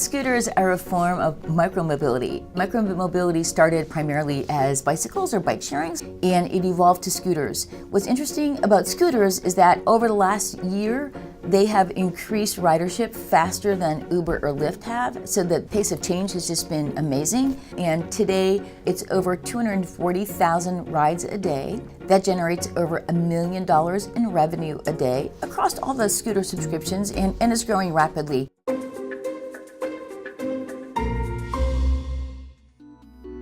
Scooters are a form of micromobility. Micromobility started primarily as bicycles or bike sharings, and it evolved to scooters. What's interesting about scooters is that over the last year, they have increased ridership faster than Uber or Lyft have, so the pace of change has just been amazing. And today, it's over 240,000 rides a day. That generates over $1 million in revenue a day across all the scooter subscriptions, and is growing rapidly.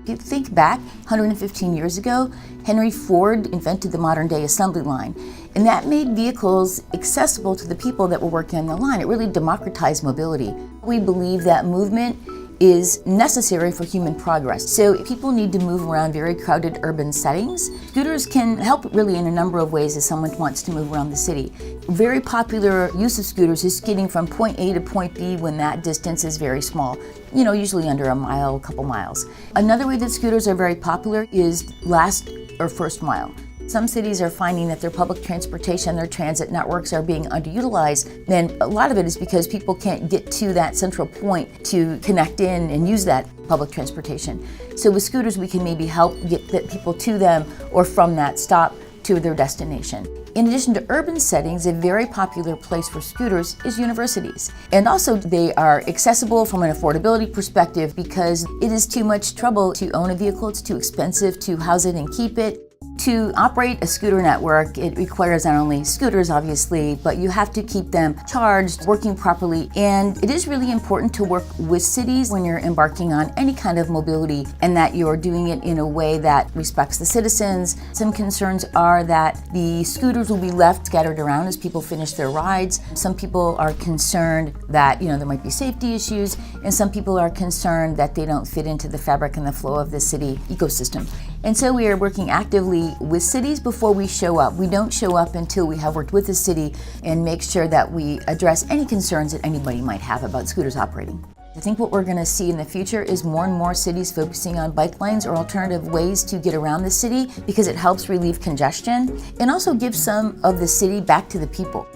If you think back 115 years ago, Henry Ford invented the modern day assembly line, and that made vehicles accessible to the people that were working on the line. It really democratized mobility. We believe that movement is necessary for human progress. So people need to move around very crowded urban settings. Scooters can help really in a number of ways if someone wants to move around the city. Very popular use of scooters is getting from point A to point B when that distance is very small, usually under a mile, a couple miles. Another way that scooters are very popular is last or first mile. Some cities are finding that their public transportation, their transit networks are being underutilized, and a lot of it is because people can't get to that central point to connect in and use that public transportation. So with scooters, we can maybe help get people to them or from that stop to their destination. In addition to urban settings, a very popular place for scooters is universities. And also they are accessible from an affordability perspective because it is too much trouble to own a vehicle. It's too expensive to house it and keep it. To operate a scooter network, it requires not only scooters, obviously, but you have to keep them charged, working properly. And it is really important to work with cities when you're embarking on any kind of mobility and that you're doing it in a way that respects the citizens. Some concerns are that the scooters will be left scattered around as people finish their rides. Some people are concerned that, there might be safety issues, and some people are concerned that they don't fit into the fabric and the flow of the city ecosystem. And so we are working actively with cities before we show up. We don't show up until we have worked with the city and make sure that we address any concerns that anybody might have about scooters operating. I think what we're going to see in the future is more and more cities focusing on bike lanes or alternative ways to get around the city because it helps relieve congestion and also gives some of the city back to the people.